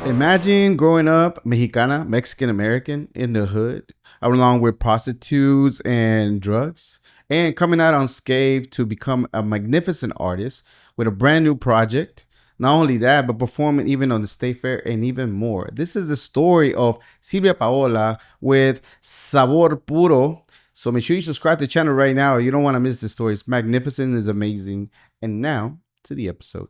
Imagine growing up Mexicana, Mexican American in the hood, along with prostitutes and drugs, and coming out unscathed to become a magnificent artist with a brand new project. Not only that, but performing even on the state fair and even more. This is the story of Sylvia Paola with Sabor Puro. So make sure you subscribe to the channel right now. You don't want to miss this story. It's magnificent, it's amazing. And now to the episode.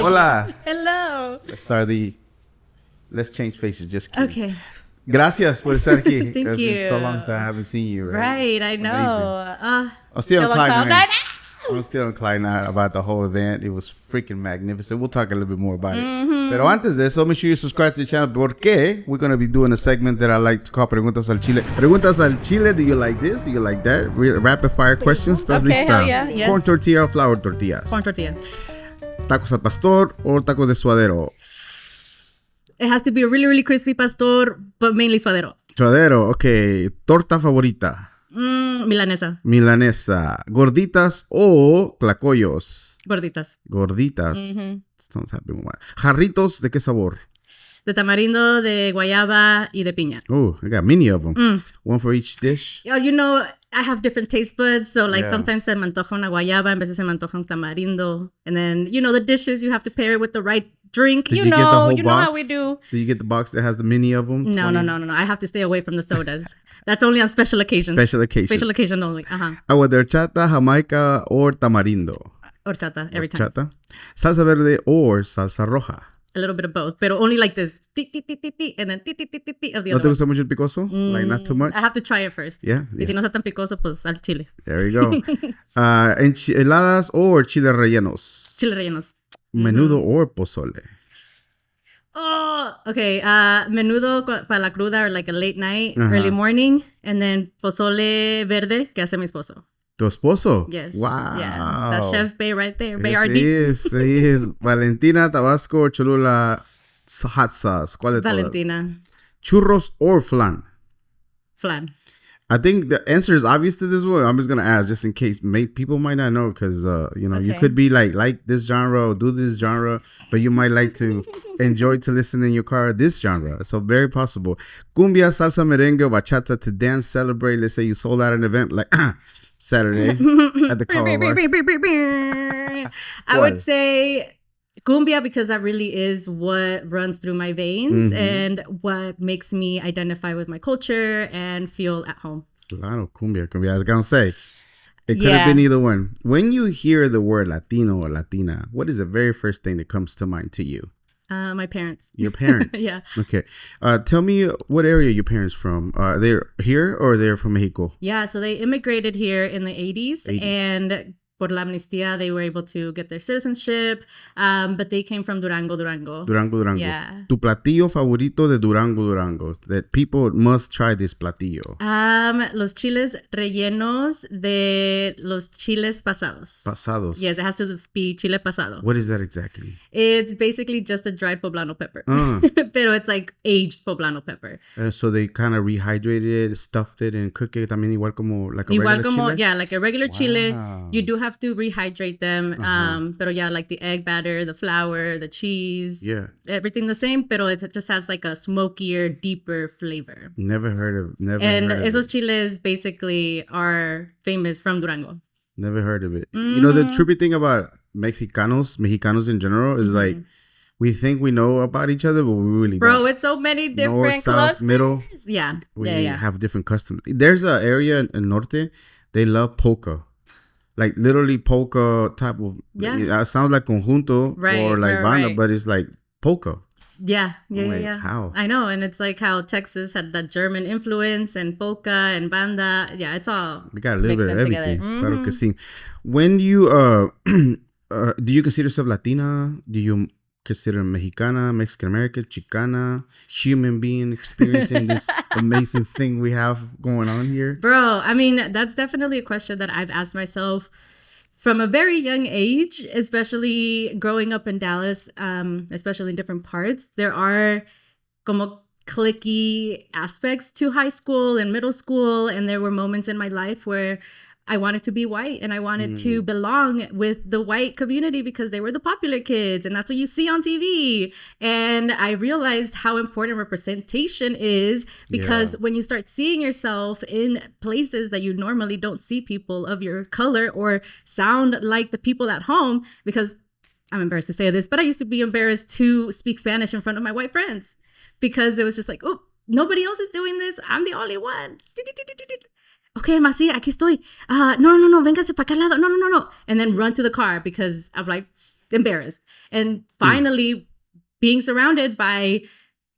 Hola. Hello. Let's change faces. Just kidding. Okay. Gracias por estar aquí. Thank you. It's so long since I haven't seen you. Right, I know. I'm still on cloud cloud nine. I'm still on cloud nine about the whole event. It was freaking magnificent. We'll talk a little bit more about it. Pero antes de eso, make sure you subscribe to the channel porque we're going to be doing a segment that I like to call Preguntas al Chile. Preguntas al Chile. Do you like this? Do you like that? Rapid fire questions. ¿Estás lista? Yeah, yes. Corn tortilla o flour tortillas? Corn tortilla. Tacos al pastor o tacos de suadero? It has to be a really, really crispy pastor, but mainly suadero. Suadero, ok. Torta favorita? Milanesa. Milanesa. Gorditas o tlacoyos? Gorditas. Gorditas. Estamos happy with that. Jarritos, ¿de qué sabor? De tamarindo, de guayaba, y de piña. Oh, I got many of them. One for each dish. You know, I have different taste buds, so like Yeah. sometimes se me antoja una guayaba, en veces se me antoja un tamarindo. And then, you know, the dishes, you have to pair it with the right drink. Did You get the know whole box? how we do. Did you get the box that has the many of them? No. I have to stay away from the sodas. That's only on special occasions. Special occasion. Special occasion only. Agua de horchata, jamaica or tamarindo? Horchata, every time. Horchata. Salsa verde or salsa roja? A little bit of both, but only like this. Ti, ti, ti, ti, ti, and then ti, ti, ti, ti, ti of the ¿No other te one. gusta mucho el picoso? Like not too much? I have to try it first. Yeah. Y si no está tan picoso, pues al chile. There you go. Enchiladas or chile rellenos? Chile rellenos. Menudo or pozole? Oh, okay. Menudo para la cruda or like a late night, early morning. And then pozole verde que hace mi esposo. ¿Tu esposo? Yes. Wow. Yeah. That's Chef Bay right there. Bay Yes, RD. he is. Valentina, Tabasco, or Cholula hot sauce. ¿Cuál de todas? Valentina. Churros or flan? Flan. I think the answer is obvious to this one. I'm just going to ask just in case. People might not know because, you Okay. could be like this genre or do this genre, but you might like to enjoy to listen in your car this genre. So very possible. Cumbia, salsa, merengue, bachata to dance, celebrate. Let's say you sold out an event like Saturday at the car bar. I would say cumbia because that really is what runs through my veins and what makes me identify with my culture and feel at home. Claro, cumbia. I was going to say, it could have been either one. When you hear the word Latino or Latina, what is the very first thing that comes to mind to you? My parents. Your parents? Yeah. Okay. Tell me what area your parents from. They're here or they're from Mexico? Yeah, so they immigrated here in the 80s. 80s. And por la amnistía, they were able to get their citizenship, but they came from Durango. Durango. Yeah. Tu platillo favorito de Durango. That people must try this platillo. Los chiles rellenos de los chiles pasados. Pasados. Yes, it has to be chile pasado. What is that exactly? It's basically just a dried poblano pepper. Pero it's like aged poblano pepper. So they kind of rehydrated it, stuffed it, and cook it también igual como like a regular chile? Yeah, like a regular chile. Wow. You do have to rehydrate them. Pero yeah, like the egg batter, the flour, the cheese. Yeah. Everything the same, pero it just has like a smokier, deeper flavor. Never heard of And it. esos chiles basically are famous from Durango. Never heard of it. You know, the trippy thing about Mexicanos in general is like, we think we know about each other, but we really Bro, don't. it's so many different North, south, clusters. middle. Yeah. We Yeah. have different customs. There's an area in Norte, they love polka. Like literally polka type of, it sounds like conjunto or like banda, but it's like polka. Yeah. Like, Yeah. how? I know. And it's like how Texas had that German influence and polka and banda. Yeah, it's all We got a little bit of mixed in everything. together. Claro que sí. When you, do you consider yourself Latina? Do you consider Mexicana, Mexican American, Chicana, human being experiencing this amazing thing we have going on here? Bro, I mean, that's definitely a question that I've asked myself from a very young age, especially growing up in Dallas, especially in different parts, there are como clicky aspects to high school and middle school. And there were moments in my life where I wanted to be white and I wanted to belong with the white community because they were the popular kids and that's what you see on TV. And I realized how important representation is because when you start seeing yourself in places that you normally don't see people of your color or sound like the people at home, because I'm embarrassed to say this, but I used to be embarrassed to speak Spanish in front of my white friends because it was just like, oh, nobody else is doing this. I'm the only one. Okay, ma, sí, aquí estoy. No, véngase para acá al lado. No. And then run to the car because I'm like embarrassed. And finally being surrounded by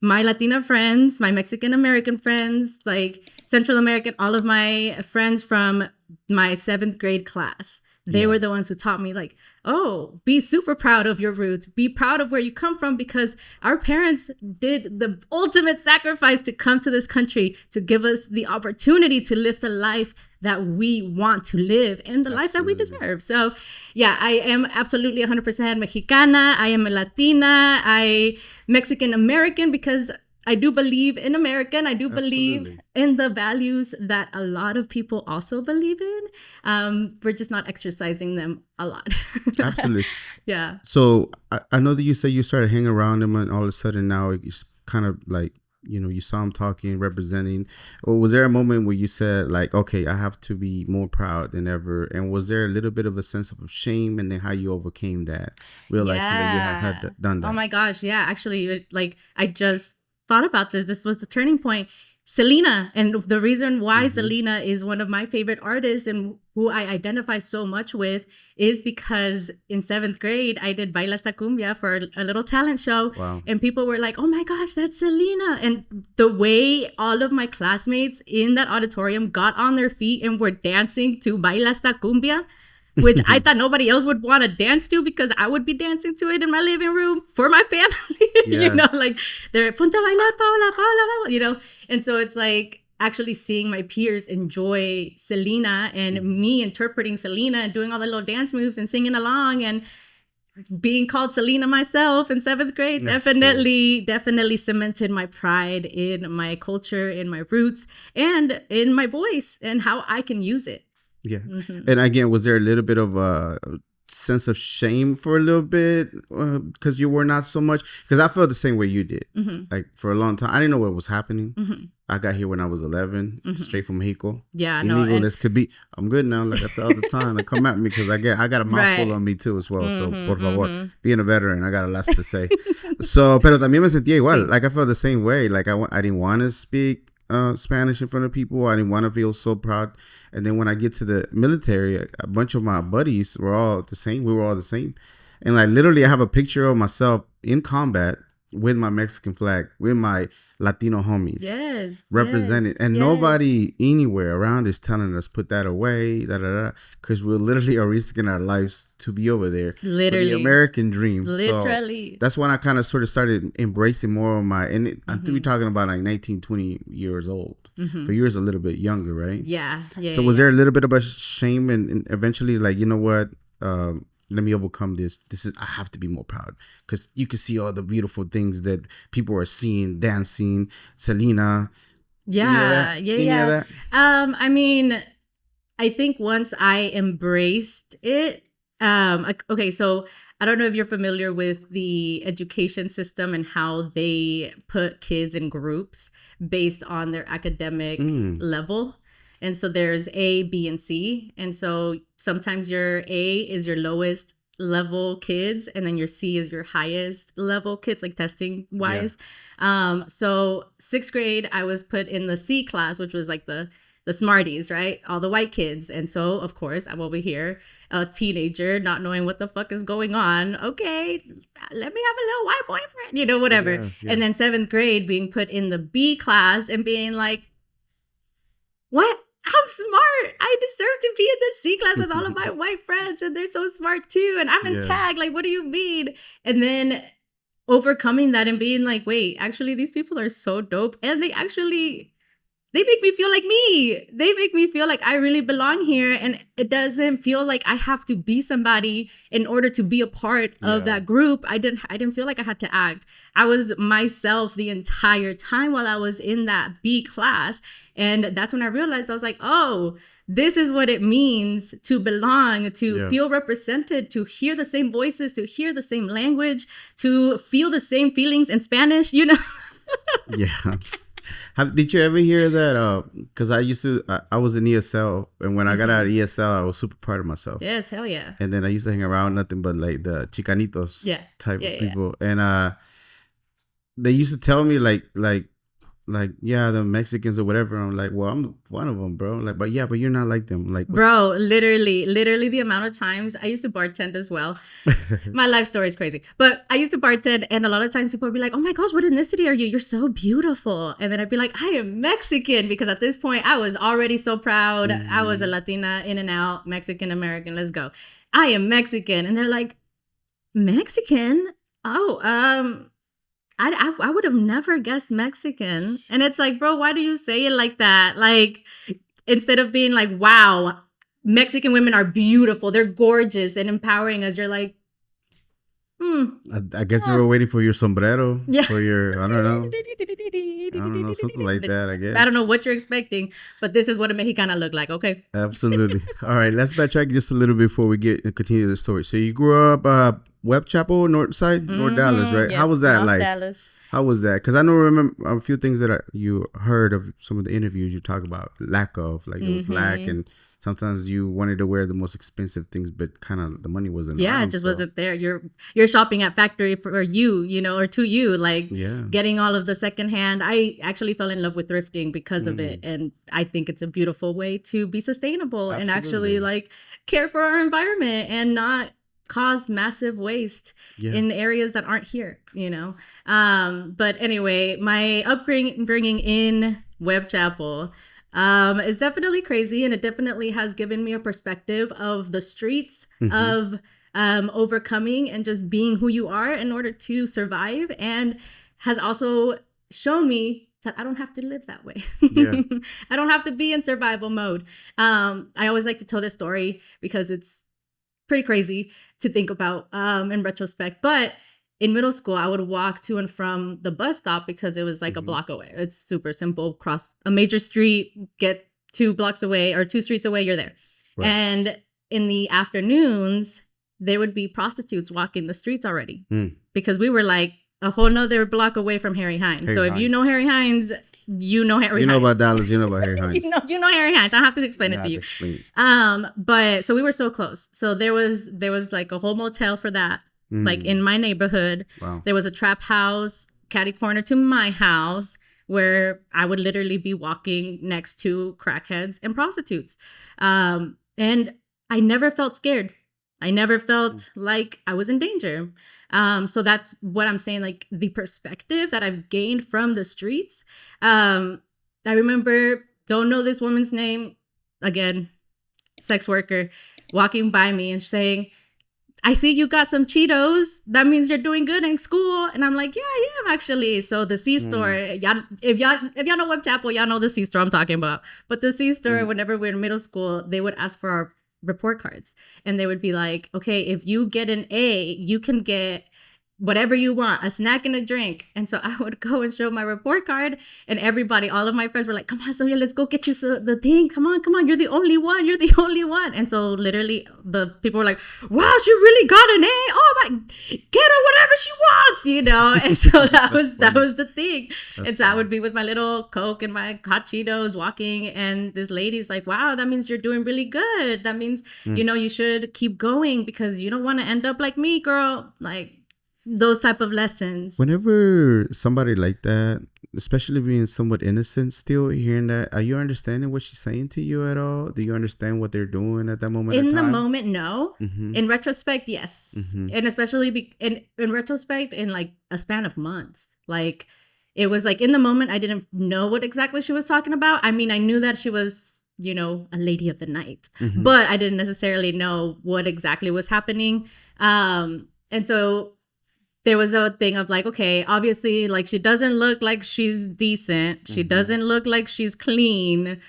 my Latina friends, my Mexican American friends, like Central American, all of my friends from my 7th grade class. They were the ones who taught me like, oh, be super proud of your roots. Be proud of where you come from because our parents did the ultimate sacrifice to come to this country to give us the opportunity to live the life that we want to live and the life that we deserve. So yeah, I am absolutely 100% Mexicana. I am a Latina. I Mexican American because I do believe in America and I do believe in the values that a lot of people also believe in. We're just not exercising them a lot. Absolutely. Yeah. So I know that you say you started hanging around him and all of a sudden now it's kind of like, you know, you saw him talking, representing. Or was there a moment where you said like, okay, I have to be more proud than ever? And was there a little bit of a sense of shame and then how you overcame that, realizing that you had done that? Oh my gosh. Yeah. Actually, like I just thought about this. This was the turning point. Selena. And the reason why Selena is one of my favorite artists and who I identify so much with is because in 7th grade, I did Baila esta Cumbia for a little talent show. Wow. And people were like, oh my gosh, that's Selena. And the way all of my classmates in that auditorium got on their feet and were dancing to Baila esta Cumbia, which I thought nobody else would want to dance to because I would be dancing to it in my living room for my family. You know, like they're Ponte a bailar, Paola, Paola, you know. And so it's like actually seeing my peers enjoy Selena and me interpreting Selena and doing all the little dance moves and singing along and being called Selena myself in 7th grade. That's definitely cemented my pride in my culture, in my roots, and in my voice and how I can use it. Yeah. And again, was there a little bit of a sense of shame for a little bit because you were not so much? Because I felt the same way you did. Like for a long time, I didn't know what was happening. I got here when I was 11, straight from Mexico. Yeah, illegal as could be. I'm good now. Like I said all the time, they come at me because I got a mouthful on me too as well. So por favor, being a veteran, I got a lot to say. So, pero también me sentía igual. Like I felt the same way. Like I didn't want to speak Spanish in front of people. I didn't want to feel so proud. And then when I get to the military, a bunch of my buddies were all the same. We were all the same. And like literally I have a picture of myself in combat with my Mexican flag, with my Latino homies. Yes. Represented. And nobody anywhere around is telling us put that away, because we literally are risking our lives to be over there. Literally. For the American dream. Literally. So that's when I kind of sort of started embracing more of I think we're talking about like 19, 20 years old. For you, it's a little bit younger, right? Yeah. So was there a little bit of a shame and eventually like, you know what? Let me overcome this. I have to be more proud because you can see all the beautiful things that people are seeing, dancing, Selena. Yeah. That? I mean, I think once I embraced it, okay, so I don't know if you're familiar with the education system and how they put kids in groups based on their academic level. And so there's A, B, and C. And so sometimes your A is your lowest level kids, and then your C is your highest level kids, like testing wise. Yeah. So 6th grade, I was put in the C class, which was like the smarties, right? All the white kids. And so, of course, I'm over here, a teenager, not knowing what the fuck is going on. Okay, let me have a little white boyfriend, you know, whatever. Yeah. And then 7th grade being put in the B class and being like, what? I'm smart. I deserve to be in the C class with all of my white friends and they're so smart too. And I'm in tag. Like, what do you mean? And then overcoming that and being like, wait, actually, these people are so dope. And they actually they make me feel like me. They make me feel like I really belong here. And it doesn't feel like I have to be somebody in order to be a part of that group. I didn't feel like I had to act. I was myself the entire time while I was in that B class. And that's when I realized, I was like, oh, this is what it means to belong, to feel represented, to hear the same voices, to hear the same language, to feel the same feelings in Spanish, you know? Yeah. Did you ever hear that? Because I was in ESL, and when I got out of ESL, I was super proud of myself. Yes, hell yeah. And then I used to hang around nothing but like the Chicanitos type of people. And they used to tell me like, yeah, the Mexicans or whatever. I'm like, well, I'm one of them, bro. Like, but you're not like them. Like, bro, literally the amount of times I used to bartend as well. My life story is crazy, but I used to bartend, and a lot of times people would be like, oh my gosh, what ethnicity are you? You're so beautiful. And then I'd be like, I am Mexican, because at this point I was already so proud. I was a Latina, in and out, Mexican American. Let's go. I am Mexican. And they're like, Mexican? Oh, I would have never guessed Mexican. And it's like, bro, why do you say it like that? Like, instead of being like, wow, Mexican women are beautiful, they're gorgeous and empowering us, you're like, I guess you were waiting for your sombrero, for your, I don't know, something like that, I guess. I don't know what you're expecting, but this is what a Mexicana look like, okay? Absolutely. All right, let's backtrack just a little before we continue the story. So you grew up Webb Chapel, North Side, North Dallas, right? How was that North life? Dallas. How was that? Because I know, remember a few things that you heard of some of the interviews you talk about lack of, like it was lack, and sometimes you wanted to wear the most expensive things, but kind of the money wasn't around, it just wasn't there. You're shopping at factory for you, you know, or to you, like getting all of the secondhand. I actually fell in love with thrifting because of it, and I think it's a beautiful way to be sustainable and actually like care for our environment and not cause massive waste in areas that aren't here, you know. But anyway, my upbringing in Webb Chapel is definitely crazy, and it definitely has given me a perspective of the streets, of overcoming and just being who you are in order to survive, and has also shown me that I don't have to live that way. I don't have to be in survival mode. I always like to tell this story because it's pretty crazy to think about in retrospect. But in middle school, I would walk to and from the bus stop because it was like a block away. It's super simple. Cross a major street, get 2 blocks away or 2 streets away, you're there. Right. And in the afternoons, there would be prostitutes walking the streets already because we were like a whole nother block away from Harry Hines. So if you know Harry Hines, you know Harry Hines. You know about Dallas, you know about Harry Hines. you know Harry Hines. I don't have to explain it to you. But so we were so close. So there was like a whole motel for that, like in my neighborhood. Wow. There was a trap house, catty corner to my house, where I would literally be walking next to crackheads and prostitutes. And I never felt scared. I never felt like I was in danger. So that's what I'm saying, like the perspective that I've gained from the streets. I remember, don't know this woman's name, again, sex worker, walking by me and saying, I see you got some Cheetos. That means you're doing good in school. And I'm like, yeah, I am actually. So the C-store, if y'all know Webb Chapel, y'all know the C-store I'm talking about. But the C-store, whenever we were in middle school, they would ask for our report cards, and they would be like, okay, if you get an A, you can get whatever you want, a snack and a drink. And so I would go and show my report card, and everybody, all of my friends were like, come on, Sylvia, let's go get you the thing. Come on, you're the only one. And so literally the people were like, wow, she really got an A. Oh my, get her whatever she wants, you know. And so that was the thing. And so I would be with my little Coke and my hot Cheetos walking, and this lady's like, wow, that means you're doing really good. That means, you know, you should keep going because you don't want to end up like me, girl. Like, those type of lessons. Whenever somebody like that, especially being somewhat innocent, still hearing that, are you understanding what she's saying to you at all? Do you understand what they're doing at that moment? In the moment, no. In retrospect, yes. And especially in retrospect, in like a span of months. Like, it was like in the moment, I didn't know what exactly she was talking about. I mean, I knew that she was, you know, a lady of the night, but I didn't necessarily know what exactly was happening. And so there was a thing of like, okay, obviously, like she doesn't look like she's decent. She doesn't look like she's clean.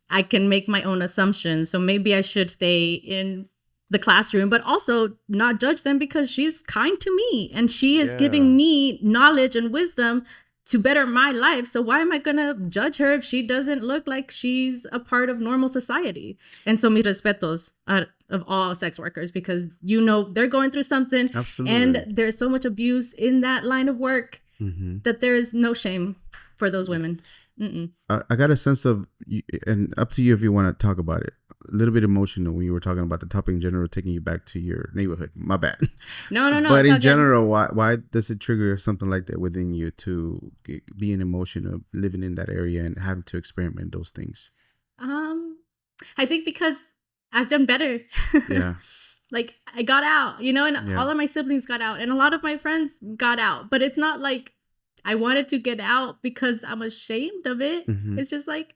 I can make my own assumptions. So maybe I should stay in the classroom, but also not judge them because she's kind to me and she is giving me knowledge and wisdom to better my life. So why am I going to judge her if she doesn't look like she's a part of normal society? And so mis respetos of all sex workers, because they're going through something. Absolutely. And there's so much abuse in that line of work that there is no shame for those women. I got a sense of, and up to you if you want to talk about it, a little bit emotional when you were talking about the topic in general, taking you back to your neighborhood. My bad. No. But in general, why does it trigger something like that within you to be an emotion of living in that area and having to experiment those things? I think because I've done better. Yeah. Like I got out, and all of my siblings got out and a lot of my friends got out. But it's not like I wanted to get out because I'm ashamed of it. It's just like,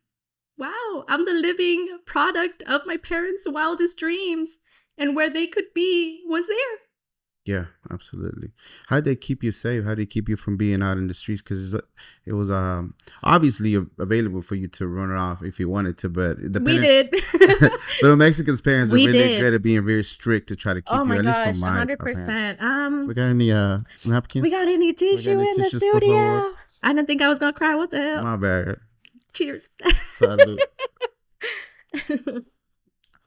wow, I'm the living product of my parents' wildest dreams, and where they could be was there. Yeah, absolutely. How did they keep you safe? How did they keep you from being out in the streets? Because it was obviously available for you to run off if you wanted to, but we did. The Mexicans' parents are We really did. good at being very strict to try to keep Oh you. my At gosh, least from my 100%. We got any napkins? We got any tissue in the tissues, por favor? studio? I didn't think I was gonna cry. What the hell? My bad. Cheers. Salud.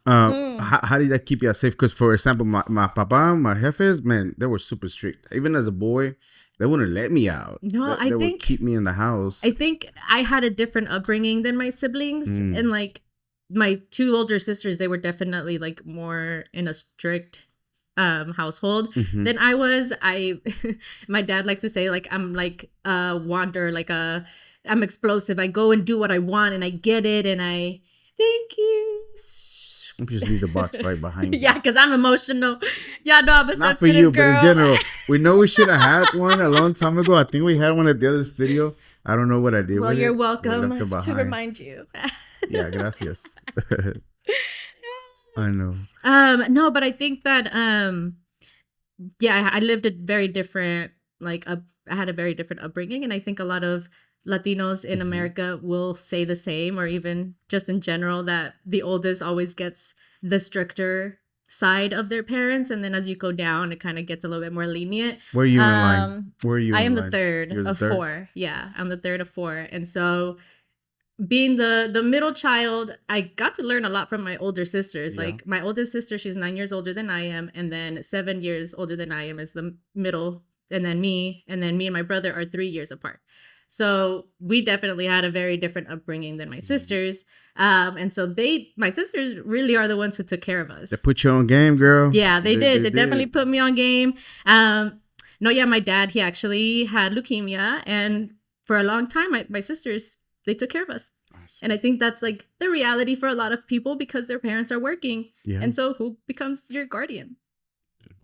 How did that keep you safe? Because, for example, my papa, my jefes, man, they were super strict. Even as a boy, they wouldn't let me out. No, they would keep me in the house. I think I had a different upbringing than my siblings, and like my two older sisters, they were definitely like more in a strict household than I was. My dad likes to say like I'm like a wander, like I'm explosive. I go and do what I want, and I get it, and I thank you. Just leave the box right behind you. Yeah, because I'm emotional. Yeah, no, I'm a not for you, girl. but in general, we know we should have had one a long time ago. I think we had one at the other studio. I don't know what I did. Well, with you're it. welcome to remind you. Yeah, gracias. I know. No, but I think that I lived a very different I had a very different upbringing, and I think a lot of Latinos in America will say the same, or even just in general, that the oldest always gets the stricter side of their parents, and then as you go down, it kind of gets a little bit more lenient. Where are you in line? Where are you? I am the third of four. Yeah, I'm the third of four, and so being the middle child, I got to learn a lot from my older sisters. Yeah. Like my oldest sister, she's 9 years older than I am, and then 7 years older than I am is the middle, and then me and my brother are 3 years apart. So we definitely had a very different upbringing than my sisters. And so my sisters really are the ones who took care of us. They put you on game, girl. Yeah, they did. They definitely put me on game. My dad, he actually had leukemia. And for a long time, my sisters, they took care of us. Awesome. And I think that's like the reality for a lot of people because their parents are working. Yeah. And so who becomes your guardian?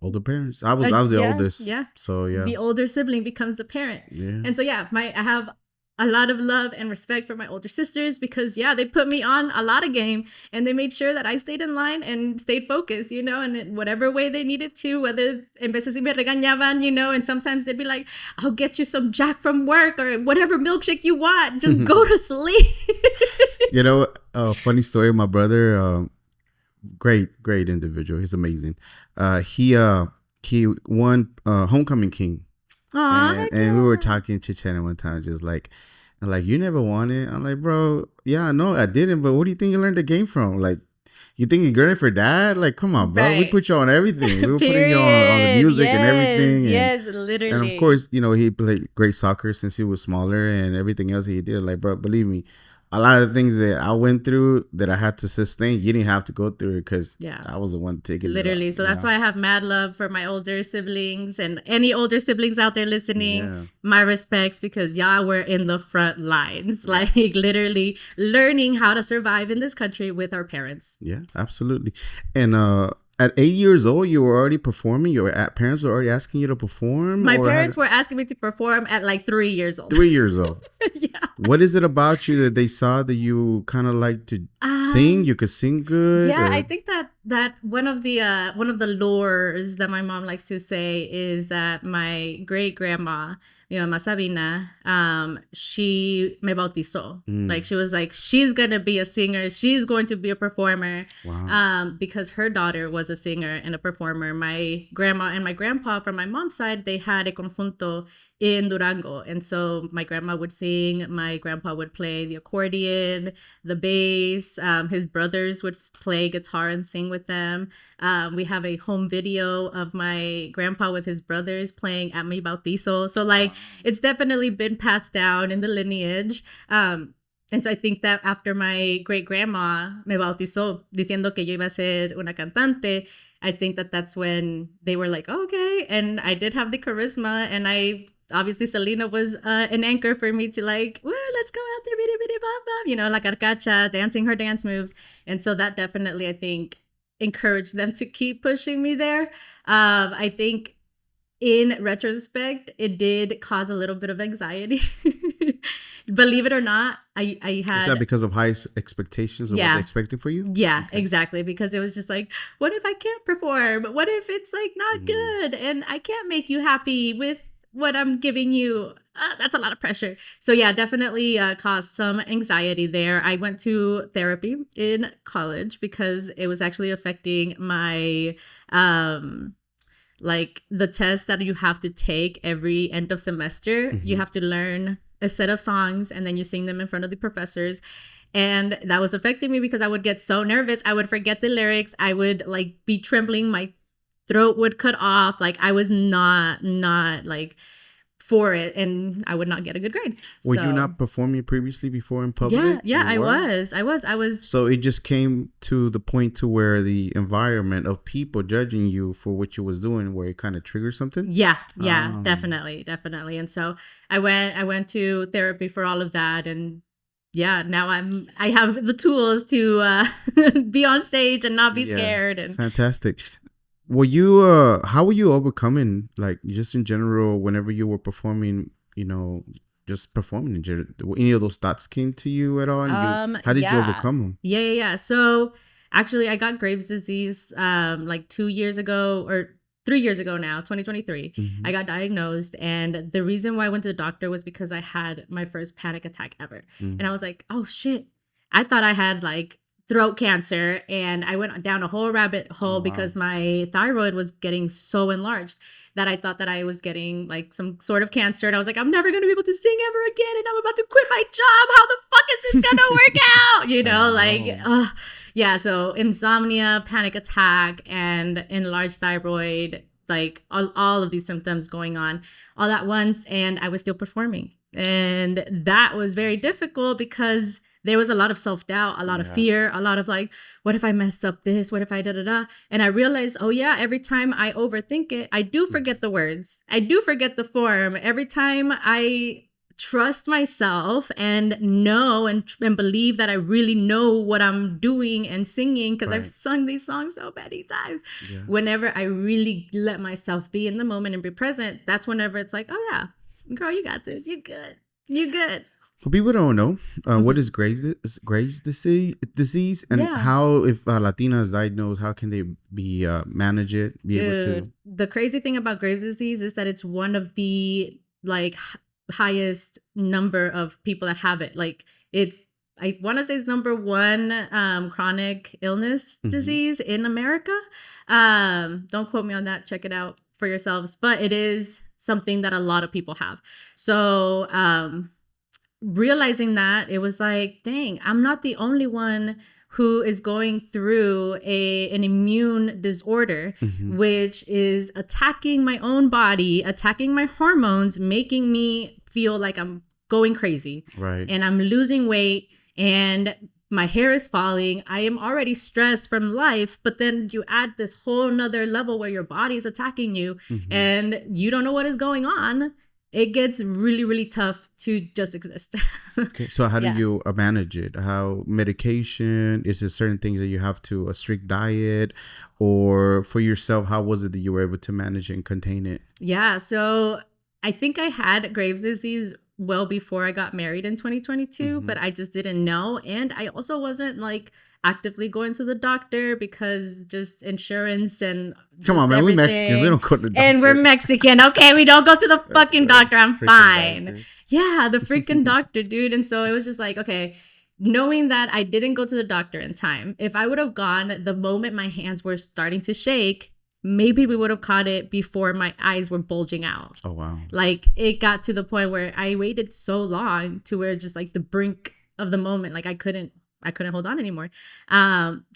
Older parents. I was the oldest. Yeah. So yeah. The older sibling becomes the parent. Yeah. And so I have a lot of love and respect for my older sisters because they put me on a lot of game and they made sure that I stayed in line and stayed focused, and in whatever way they needed to, whether en veces si me regañaban, and sometimes they'd be like, I'll get you some Jack from work or whatever milkshake you want. Just go to sleep. Funny story. My brother, great individual. He's amazing. He won Homecoming King. Aww, and we were talking Chicana one time, just like you never won it. I'm like, bro, yeah, no, I didn't. But what do you think you learned the game from? Like, you think you're good for that? Like, come on, bro. Right. We put you on everything. We were putting you on the music and everything. Yes, literally. And of course, he played great soccer since he was smaller and everything else he did. Like, bro, believe me, a lot of the things that I went through that I had to sustain, you didn't have to go through it because I was the one taking it. Literally. So that's why I have mad love for my older siblings and any older siblings out there listening. Yeah. My respects because y'all were in the front lines, like literally learning how to survive in this country with our parents. Yeah, absolutely. And At 8 years old, you were already performing? Your parents were already asking you to perform? My parents were asking me to perform at like 3 years old. 3 years old. Yeah. What is it about you that they saw that you kind of like to sing? You could sing good? Yeah, I think that one of the lures that my mom likes to say is that my great grandma, mi mamá Sabina, she me bautizó. Like she was like, she's gonna be a singer, she's going to be a performer. Wow. Because her daughter was a singer and a performer. My grandma and my grandpa from my mom's side, they had a conjunto in Durango. And so my grandma would sing, my grandpa would play the accordion, the bass, his brothers would play guitar and sing with them. We have a home video of my grandpa with his brothers playing at mi bautizo. So like, it's definitely been passed down in the lineage. And so I think that after my great grandma me bautizó diciendo que yo iba a ser una cantante, I think that that's when they were like, oh, okay. And I did have the charisma, and obviously Selena was an anchor for me to like, well, let's go out there, bitty, bitty, bam, bam, you know, la carcacha, dancing her dance moves. And so that definitely, I think, encouraged them to keep pushing me there. I think in retrospect, it did cause a little bit of anxiety. Believe it or not, I had... Is that because of high expectations of what they expected for you? Yeah, okay. Exactly. Because it was just like, what if I can't perform? What if it's like not good? And I can't make you happy with what I'm giving you. That's a lot of pressure. So yeah, definitely caused some anxiety there. I went to therapy in college because it was actually affecting my... like the test that you have to take every end of semester. You have to learn a set of songs and then you sing them in front of the professors. And that was affecting me because I would get so nervous. I would forget the lyrics. I would like be trembling. My throat would cut off. Like I was not like for it, and I would not get a good grade. Were you not performing previously before in public? Yeah, I was. So it just came to the point to where the environment of people judging you for what you was doing, where it kind of triggered something? Yeah, definitely. And so I went to therapy for all of that, and yeah, now I have the tools to be on stage and not be scared. And fantastic. Were you how were you overcoming, like, just in general, whenever you were performing, you know, just performing in general? Any of those thoughts came to you at all? And how did you overcome them? Yeah. So actually, I got Graves' disease like 2 years ago or 3 years ago now, 2023. I got diagnosed, and the reason why I went to the doctor was because I had my first panic attack ever. And I was like, oh shit, I thought I had like throat cancer, and I went down a whole rabbit hole because my thyroid was getting so enlarged that I thought that I was getting like some sort of cancer, and I was like, I'm never gonna be able to sing ever again, and I'm about to quit my job. How the fuck is this gonna work out? You know, yeah. So insomnia, panic attack, and enlarged thyroid, like all of these symptoms going on all at once, and I was still performing, and that was very difficult because there was a lot of self-doubt, a lot of fear, a lot of like, what if I messed up this? What if I da-da-da? And I realized, oh yeah, every time I overthink it, I do forget the words. I do forget the form. Every time I trust myself and know and believe that I really know what I'm doing and singing, because I've sung these songs so many times. Whenever I really let myself be in the moment and be present, that's whenever it's like, oh yeah, girl, you got this. You good. You good. For people don't know, what is Graves' disease, and how, if Latina is diagnosed, how can they be manage it? Able to? The crazy thing about Graves' disease is that it's one of the like highest number of people that have it. Like I want to say it's number one chronic illness disease in America. Don't quote me on that. Check it out for yourselves. But it is something that a lot of people have. So realizing that, it was like, dang, I'm not the only one who is going through an immune disorder, which is attacking my own body, attacking my hormones, making me feel like I'm going crazy. Right. And I'm losing weight, and my hair is falling. I am already stressed from life, but then you add this whole nother level where your body is attacking you and you don't know what is going on. it gets really, really tough to just exist. Okay, so how do Yeah. you manage it? How medication? Is there certain things that you have to a strict diet, or for yourself? How was it that you were able to manage and contain it? Yeah. So I think I had Graves' disease well before I got married in 2022, but I just didn't know. And I also wasn't like actively going to the doctor because just insurance and Come on, just man. We Mexicans. We everything. don't go to the doctor. And we're Mexican. Okay, we don't go to the fucking doctor. I'm Freaking fine. doctor. Yeah, the freaking doctor, dude. And so it was just like, okay, knowing that I didn't go to the doctor in time, if I would have gone the moment my hands were starting to shake, maybe we would have caught it before my eyes were bulging out. Oh, wow. Like it got to the point where I waited so long to where just like the brink of the moment, like I couldn't hold on anymore.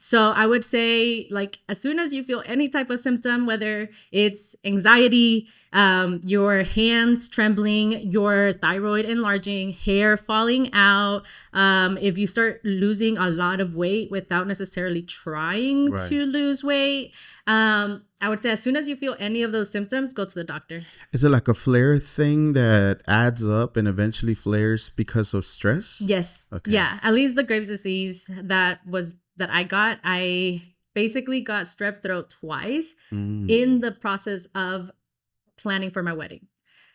So I would say, like, as soon as you feel any type of symptom, whether it's anxiety, your hands trembling, your thyroid enlarging, hair falling out, if you start losing a lot of weight without necessarily trying Right. to lose weight, I would say as soon as you feel any of those symptoms, go to the doctor. Is it like a flare thing that adds up and eventually flares because of stress? Yes. Okay. Yeah. At least the Graves' disease that I basically got strep throat twice in the process of planning for my wedding.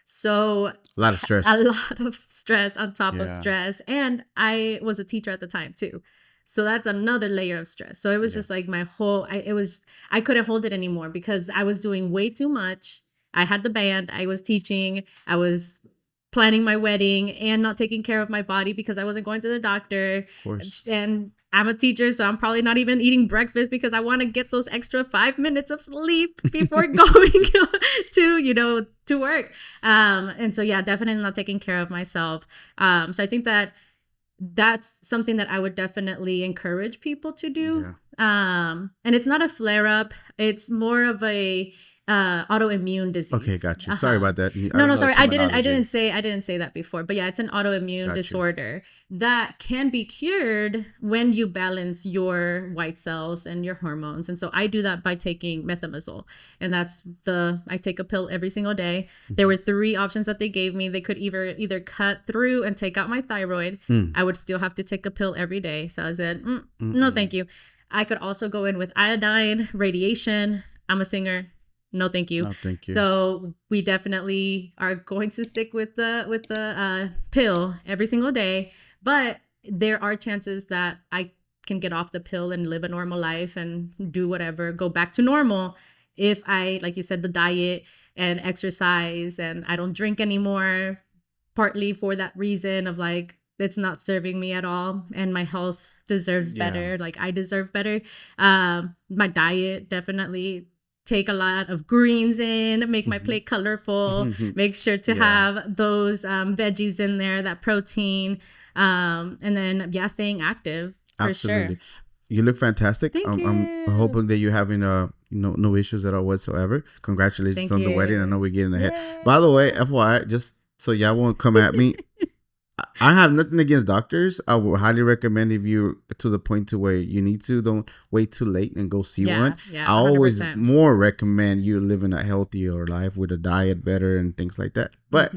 So A lot of stress. a lot of stress on top of Yeah. stress. And I was a teacher at the time too. So that's another layer of stress. So it was just like my whole, I couldn't hold it anymore because I was doing way too much. I had the band, I was teaching, I was planning my wedding and not taking care of my body because I wasn't going to the doctor. Of course. And I'm a teacher, so I'm probably not even eating breakfast because I want to get those extra 5 minutes of sleep before going to work. And so, yeah, definitely not taking care of myself. So I think that's something that I would definitely encourage people to do. And it's not a flare up. It's more of a autoimmune disease. Okay, got you. Sorry about that. No, sorry. I didn't say that before. But yeah, it's an autoimmune disorder that can be cured when you balance your white cells and your hormones. And so I do that by taking methimazole. And I take a pill every single day. There were 3 options that they gave me. They could either cut through and take out my thyroid. I would still have to take a pill every day. So I said, no, thank you. I could also go in with iodine, radiation. I'm a singer. No, thank you. No, thank you. So we definitely are going to stick with the pill every single day. But there are chances that I can get off the pill and live a normal life and do whatever, go back to normal if I, like you said, the diet and exercise, and I don't drink anymore, partly for that reason of like, it's not serving me at all and my health deserves better. Like I deserve better. My diet, definitely take a lot of greens in, make my plate colorful, make sure to have those veggies in there, that protein, and then staying active for Absolutely. sure. You look fantastic. Thank I'm you. hoping that you're having no issues at all whatsoever. Congratulations Thank on the you. wedding. I know we're getting ahead. Yay. By the way, FYI, just so y'all won't come at me, I have nothing against doctors. I would highly recommend, if you're to the point to where you need to, don't wait too late and go see one. Yeah, I always 100%. more recommend you living a healthier life with a diet better and things like that. But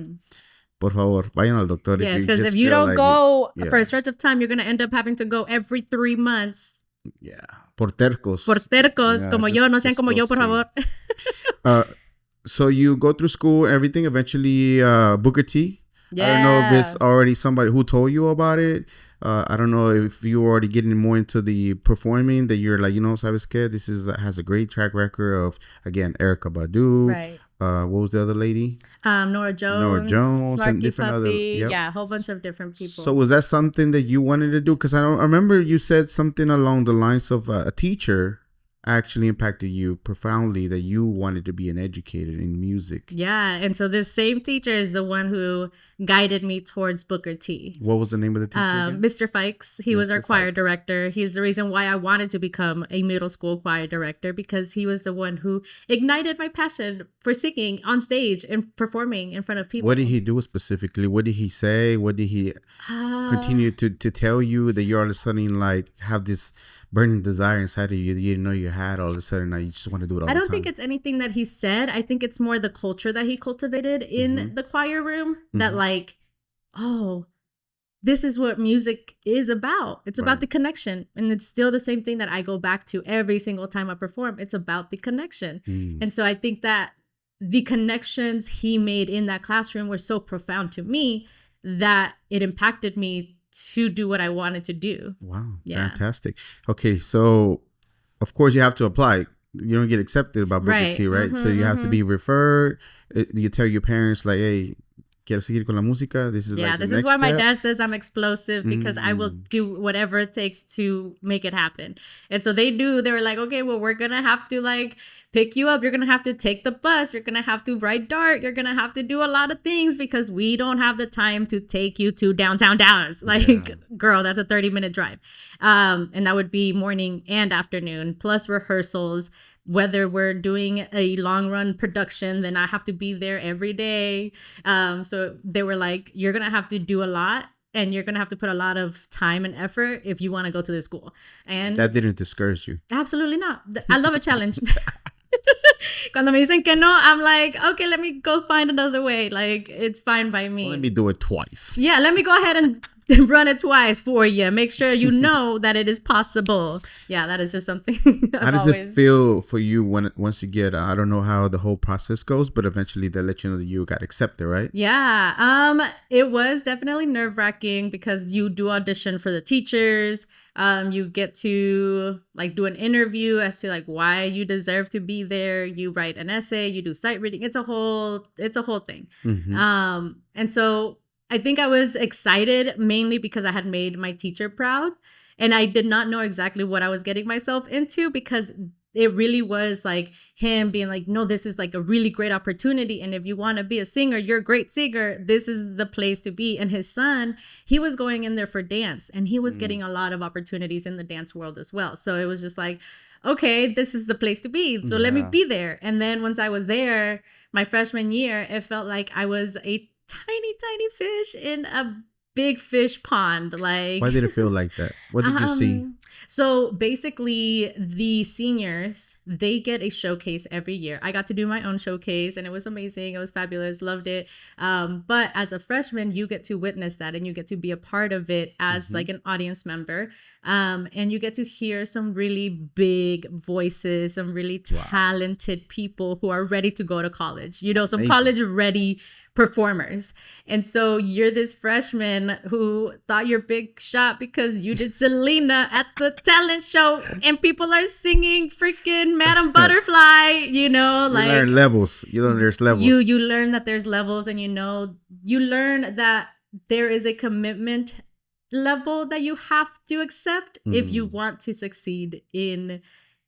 por favor, vayan al doctor. Yes, if because just if you feel don't like go it. for a stretch of time, you're going to end up having to go every 3 months. Yeah, por tercos. Por tercos, Yeah, como yo, no sean just como go yo, por see. favor. So you go through school, everything, eventually Booker T. I don't know if it's already somebody who told you about it. I don't know if you were already getting more into the performing, that you're like, sabes que, this has a great track record of, again, Erykah Badu. Right. What was the other lady? Nora Jones, Snarky and different Puppy. other, Yep. yeah, a whole bunch of different people. So was that something that you wanted to do? Because I remember you said something along the lines of a teacher actually impacted you profoundly, that you wanted to be an educator in music. Yeah, and so this same teacher is the one who guided me towards Booker T. What was the name of the teacher again? Mr. Fikes. He was our Mr. choir Fikes. director. He's the reason why I wanted to become a middle school choir director, because he was the one who ignited my passion for singing on stage and performing in front of people. What did he do specifically? What did he say? What did he continue to tell you, that you all of a sudden like have this burning desire inside of you that you didn't know you had? All of a sudden, now you just want to do it all the time. I don't think it's anything that he said. I think it's more the culture that he cultivated in the choir room that like, oh, this is what music is about. It's about the connection. And it's still the same thing that I go back to every single time I perform. It's about the connection. And so I think that the connections he made in that classroom were so profound to me that it impacted me to do what I wanted to do. Wow. Yeah. Fantastic. Okay. So, of course, you have to apply. You don't get accepted by Booker T, right? So you have to be referred. You tell your parents, like, hey, quiero seguir con la música. This is like the this next is why my step. dad says I'm explosive, because I will do whatever it takes to make it happen. And so they were like, okay, well, we're gonna have to like pick you up. You're gonna have to take the bus. You're gonna have to ride dart. You're gonna have to do a lot of things because we don't have the time to take you to downtown Dallas. Like, girl, that's a 30-minute drive. And that would be morning and afternoon, plus rehearsals. Whether we're doing a long run production, then I have to be there every day. So they were like, you're going to have to do a lot, and you're going to have to put a lot of time and effort if you want to go to this school. And that didn't discourage you? Absolutely not. I love a challenge. Cuando me dicen que no, I'm like, okay, let me go find another way. Like, it's fine by me. Well, let me do it twice. Yeah, let me go ahead and run it twice for you. Make sure you know that it is possible. Yeah, that is just something. How does it feel for you once you get, I don't know how the whole process goes, but eventually they let you know that you got accepted, right? Yeah, it was definitely nerve-wracking because you do audition for the teachers. You get to like do an interview as to like why you deserve to be there. You write an essay, you do sight reading. It's a whole thing. And so I think I was excited mainly because I had made my teacher proud, and I did not know exactly what I was getting myself into, because it really was like him being like, no, this is like a really great opportunity. And if you want to be a singer, you're a great singer. This is the place to be. And his son, he was going in there for dance, and he was getting a lot of opportunities in the dance world as well. So it was just like, okay, this is the place to be. So let me be there. And then once I was there, my freshman year, it felt like I was a tiny fish in a big fish pond. Like, why did it feel like that? What did you see? So basically, the seniors, they get a showcase every year. I got to do my own showcase, and it was amazing. It was fabulous. Loved it. But as a freshman, you get to witness that, and you get to be a part of it as like an audience member. And you get to hear some really big voices, some really talented people who are ready to go to college. You know, some college ready performers. And so you're this freshman who thought you're big shot because you did Selena at the talent show, and people are singing freaking Madam Butterfly, you know, like, you learn levels. You learn there's levels. You learn that there's levels, and you learn that there is a commitment level that you have to accept if you want to succeed in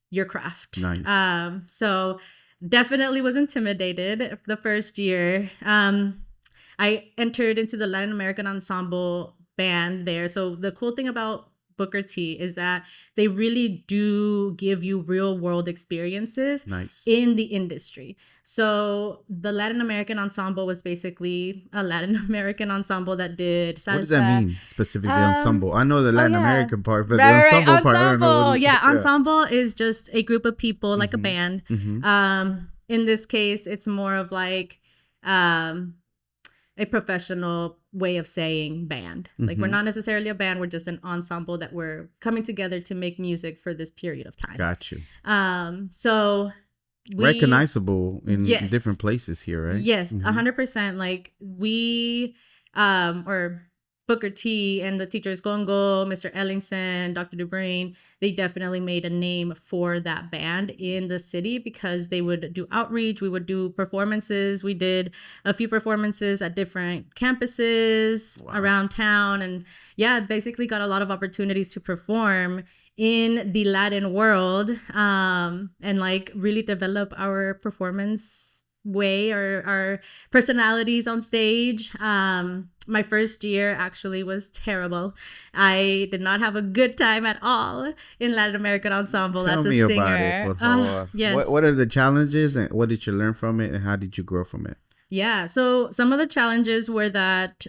your craft. Nice. So definitely was intimidated the first year. I entered into the Latin American Ensemble band there. So the cool thing about Booker T is that they really do give you real world experiences in the industry. So the Latin American Ensemble was basically a Latin American ensemble that did salsa. What does that mean specifically, ensemble? I know the Latin American part, but the ensemble part, I don't know. Ensemble is just a group of people, like a band. In this case, it's more of like a professional way of saying band. Like, we're not necessarily a band, we're just an ensemble that we're coming together to make music for this period of time. Got you. So recognizable in different places here, right? Yes, 100%. Like, we or Booker T and the teachers Gongo, Mr. Ellingson, Dr. Dubrain, they definitely made a name for that band in the city because they would do outreach. We would do performances. We did a few performances at different campuses around town. And basically got a lot of opportunities to perform in the Latin world and like really develop our performance way or our personalities on stage. My first year actually was terrible. I did not have a good time at all in Latin American Ensemble as a singer. Tell me about it, por favor. Yes. What are the challenges and what did you learn from it and how did you grow from it? Yeah, so some of the challenges were that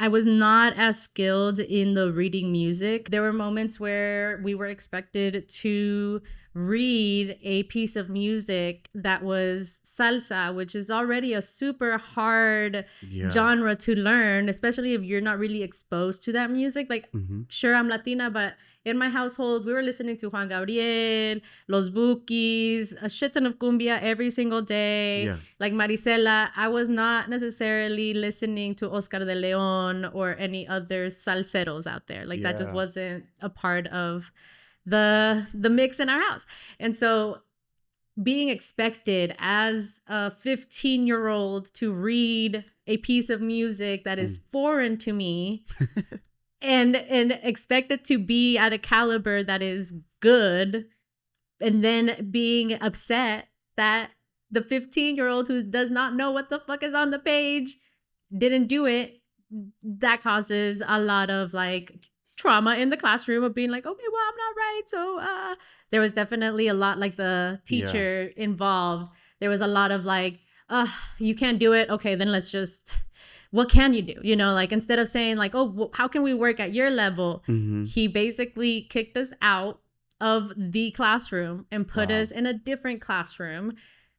I was not as skilled in the reading music. There were moments where we were expected to read a piece of music that was salsa, which is already a super hard genre to learn, especially if you're not really exposed to that music. Like, sure, I'm Latina, but in my household, we were listening to Juan Gabriel, Los Bukis, a shit ton of cumbia every single day. Yeah. Like Marisela, I was not necessarily listening to Oscar de Leon or any other salseros out there. Like that just wasn't a part of the mix in our house. And so being expected as a 15-year-old to read a piece of music that is foreign to me and expected to be at a caliber that is good, and then being upset that the 15-year-old who does not know what the fuck is on the page didn't do it, that causes a lot of like trauma in the classroom of being like, okay, well, I'm not right. So there was definitely a lot, like the teacher involved. There was a lot of like, you can't do it. Okay, then let's just, what can you do? You know, like instead of saying like, oh, well, how can we work at your level? He basically kicked us out of the classroom and put us in a different classroom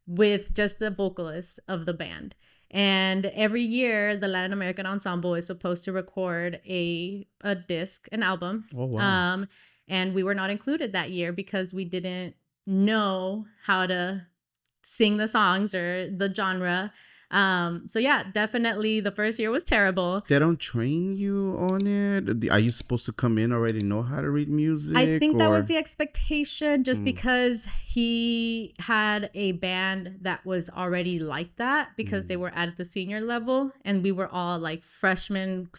with just the vocalist of the band. And every year, the Latin American Ensemble is supposed to record a disc, an album. Oh, wow. And we were not included that year because we didn't know how to sing the songs or the genre. So yeah, definitely the first year was terrible. They don't train you on it? Are you supposed to come in already know how to read music? I think that was the expectation, just because he had a band that was already like that, because they were at the senior level and we were all like freshmen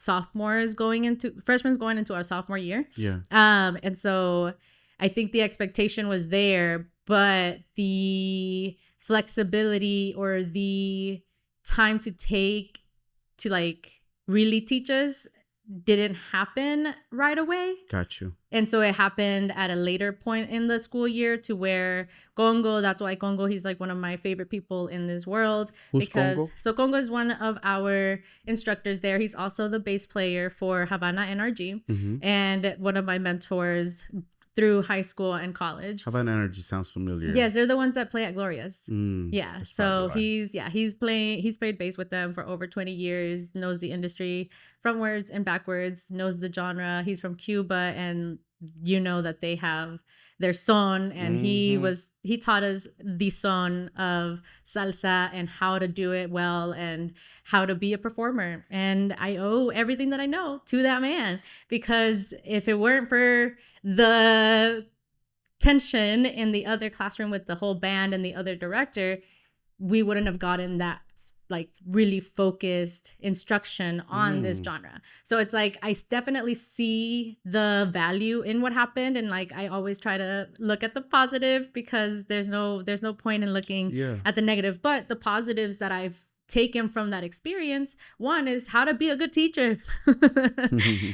going into our sophomore year. Yeah. And so I think the expectation was there, but the flexibility or the time to take to like really teach us didn't happen right away. Got you. And so it happened at a later point in the school year, to where Congo, that's why Congo, he's like one of my favorite people in this world. Who's Congo? So Congo is one of our instructors there. He's also the bass player for Havana NRG and one of my mentors through high school and college. Havana Energy sounds familiar. Yes, they're the ones that play at Gloria's. Yeah, so he's he's played bass with them for over 20 years, knows the industry frontwards and backwards, knows the genre. He's from Cuba, and you know that they have their son, and he taught us the son of salsa and how to do it well and how to be a performer. And I owe everything that I know to that man, because if it weren't for the tension in the other classroom with the whole band and the other director, we wouldn't have gotten that like really focused instruction on this genre. So it's like I definitely see the value in what happened, and like I always try to look at the positive, because there's no point in looking at the negative. But the positives that I've taken from that experience, one is how to be a good teacher,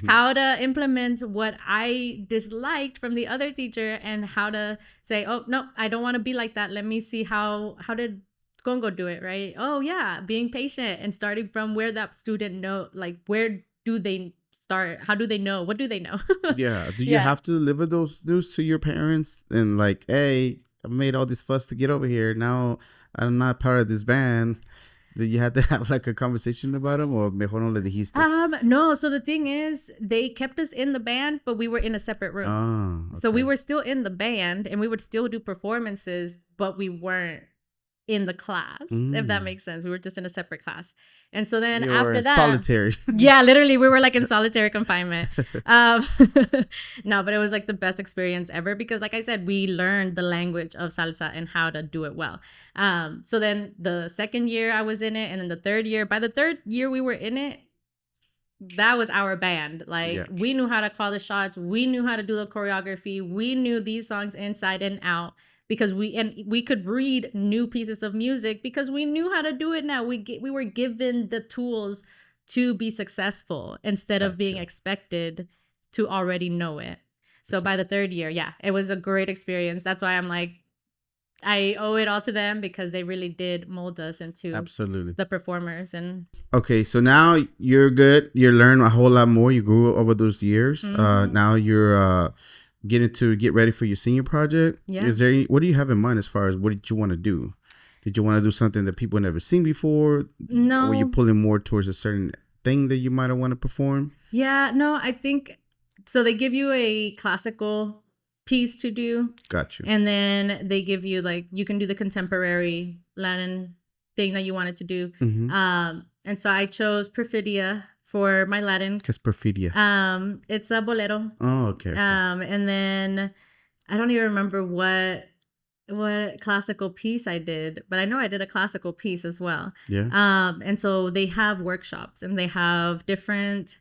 how to implement what I disliked from the other teacher, and how to say, oh no, I don't want to be like that. Let me see how did Congo do it, right? Oh yeah, being patient and starting from where that student know, like where do they start? How do they know? What do they know? Do you have to deliver those news to your parents and like, hey, I made all this fuss to get over here, now I'm not part of this band? Did you have to have like a conversation about them, or mejor no le dijiste? No. So the thing is, they kept us in the band, but we were in a separate room. So we were still in the band and we would still do performances, but we weren't in the class, if that makes sense. We were just in a separate class. And so then after that, solitary. Yeah, literally we were like in solitary confinement. No, but it was like the best experience ever, because like I said, we learned the language of salsa and how to do it well. So then the second year I was in it, and then by the third year we were in it, that was our band. Like we knew how to call the shots, we knew how to do the choreography, we knew these songs inside and out, because we could read new pieces of music because we knew how to do it. Now we were given the tools to be successful instead of being expected to already know it. So by the third year, it was a great experience. That's why I'm like, I owe it all to them because they really did mold us into Absolutely. the performers. And Okay, so now you're good. You learned a whole lot more. You grew over those years. Now you're getting to get ready for your senior project. Yeah. Is there what do you have in mind as far as what did you want to do? Did you want to do something that people never seen before? No. Or were you pulling more towards a certain thing that you might have want to perform? Yeah, no, I think so. They give you a classical piece to do. Got you. And then they give you like, you can do the contemporary Latin thing that you wanted to do. And so I chose Perfidia for my Latin. What's Perfidia? It's a bolero. Oh, okay. And then I don't even remember what classical piece I did, but I know I did a classical piece as well. Yeah. And so they have workshops and they have different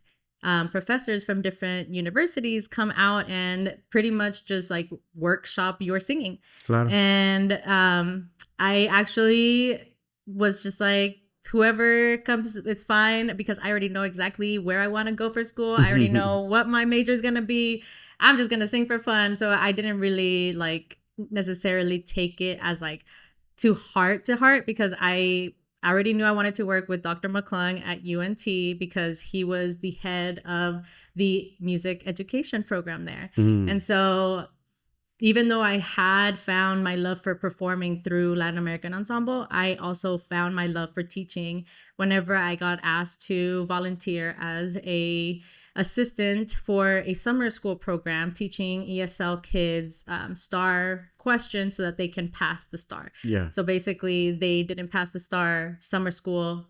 professors from different universities come out and pretty much just like workshop your singing. Claro. And I actually was just like, whoever comes, it's fine, because I already know exactly where I want to go for school. I already know what my major is going to be. I'm just going to sing for fun. So I didn't really like necessarily take it as like to heart because I already knew I wanted to work with Dr. McClung at UNT because he was the head of the music education program there. And so even though I had found my love for performing through Latin American Ensemble, I also found my love for teaching whenever I got asked to volunteer as a assistant for a summer school program teaching ESL kids STAR questions so that they can pass the STAR. Yeah. So basically, they didn't pass the STAR summer school,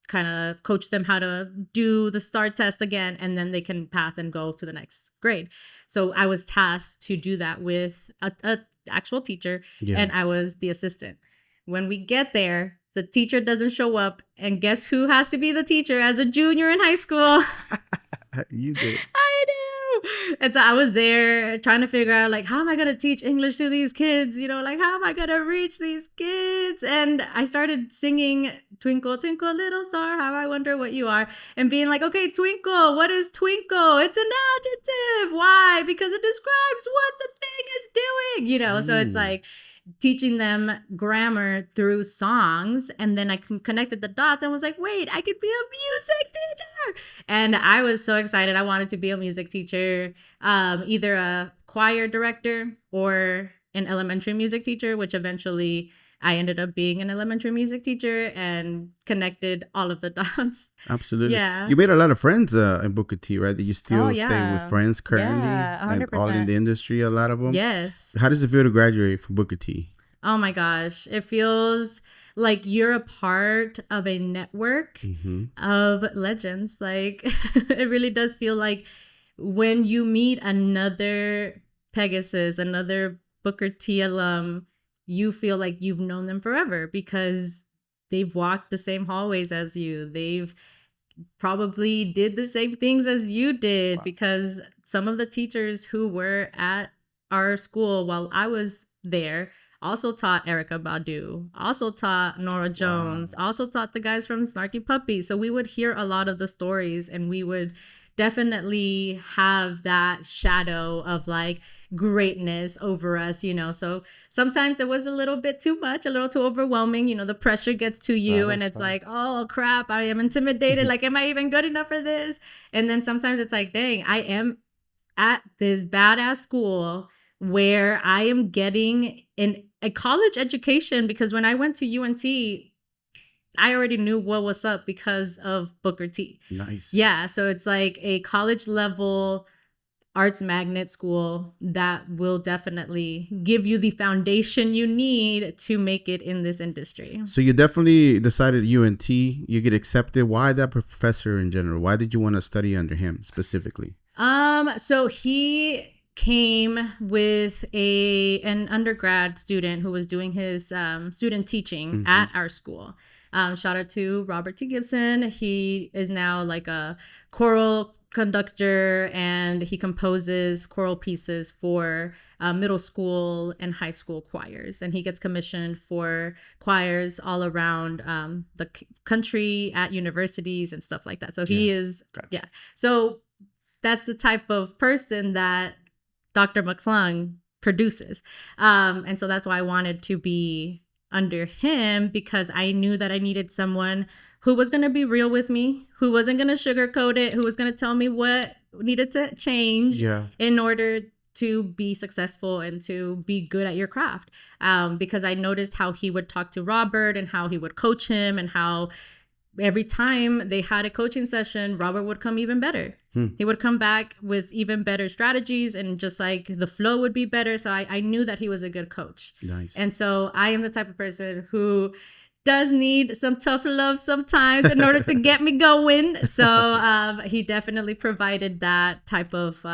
kind of coach them how to do the STAR test again, and then they can pass and go to the next grade. So I was tasked to do that with a actual teacher, and I was the assistant. When we get there, the teacher doesn't show up, and guess who has to be the teacher as a junior in high school? You did. I know. And so I was there trying to figure out, like, how am I going to teach English to these kids? You know, like, how am I going to reach these kids? And I started singing Twinkle, Twinkle, Little Star, How I Wonder What You Are. And being like, okay, twinkle, what is twinkle? It's an adjective. Why? Because it describes what the thing is doing. You know, so it's like teaching them grammar through songs, and then I connected the dots and was like, wait, I could be a music teacher. And I was so excited. I wanted to be a music teacher, either a choir director or an elementary music teacher, which eventually I ended up being an elementary music teacher and connected all of the dots. Absolutely. Yeah. You made a lot of friends in Booker T, right? That you still stay with friends currently? Yeah, 100%. And all in the industry, a lot of them? Yes. How does it feel to graduate from Booker T? Oh my gosh. It feels like you're a part of a network of legends. Like, it really does feel like when you meet another Pegasus, another Booker T alum, you feel like you've known them forever because they've walked the same hallways as you. They've probably did the same things as you did, because some of the teachers who were at our school while I was there also taught Erykah Badu, also taught Nora Jones, also taught the guys from Snarky Puppy. So we would hear a lot of the stories, and we would definitely have that shadow of like greatness over us, you know. So sometimes it was a little bit too much, a little too overwhelming. You know, the pressure gets to you and it's like, oh crap, I am intimidated. Like, am I even good enough for this? And then sometimes it's like, dang, I am at this badass school where I am getting a college education, because when I went to UNT, I already knew what was up because of Booker T. Nice. Yeah, so it's like a college level arts magnet school that will definitely give you the foundation you need to make it in this industry. So you definitely decided UNT, you get accepted. Why that professor in general? Why did you want to study under him specifically? So he came with an undergrad student who was doing his student teaching at our school. Shout out to Robert T. Gibson. He is now like a choral conductor, and he composes choral pieces for middle school and high school choirs. And he gets commissioned for choirs all around the country at universities and stuff like that. So he is, So that's the type of person that Dr. McClung produces. And so that's why I wanted to be under him, because I knew that I needed someone who was going to be real with me, who wasn't going to sugarcoat it, who was going to tell me what needed to change in order to be successful and to be good at your craft. Because I noticed how he would talk to Robert and how he would coach him, and how every time they had a coaching session, Robert would come even better. He would come back with even better strategies, and just like the flow would be better. So I knew that he was a good coach. Nice. And so I am the type of person who does need some tough love sometimes in order to get me going. So he definitely provided that type of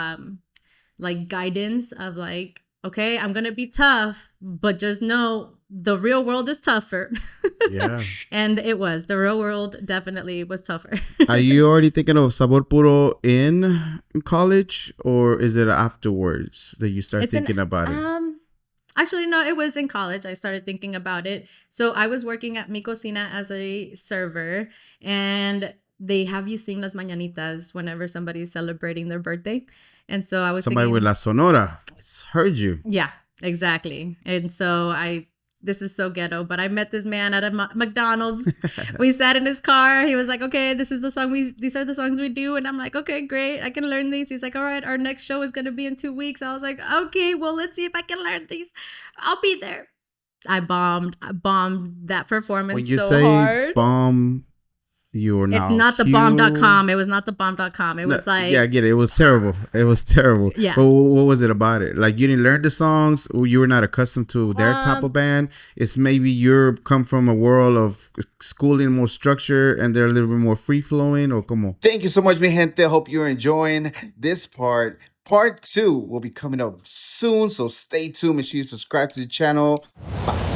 like guidance of like, okay, I'm going to be tough, but just know the real world is tougher. Yeah. And it was. The real world definitely was tougher. Are you already thinking of Sabor Puro in college, or is it afterwards that you start thinking about it? Actually, no, it was in college. I started thinking about it. So I was working at Mi Cocina as a server, and they have you sing las mañanitas whenever somebody's celebrating their birthday. And so I was Somebody singing, with La Sonora heard you. Yeah, exactly. And so this is so ghetto, but I met this man at a McDonald's. We sat in his car. He was like, okay, these are the songs we do. And I'm like, okay, great. I can learn these. He's like, all right, our next show is going to be in 2 weeks. I was like, okay, well, let's see if I can learn these. I'll be there. I bombed that performance When you so say hard. bomb, you're It's not the bomb.com. It was not the bomb.com. It was like, yeah, I get it. It was terrible. It was terrible. Yeah. But what was it about it? Like, you didn't learn the songs, or you were not accustomed to their type of band? It's maybe you're come from a world of schooling, more structure, and they're a little bit more free flowing, or come on. Thank you so much, mi gente. Hope you're enjoying this part. Part 2 will be coming up soon, so stay tuned. Make sure you subscribe to the channel. Bye.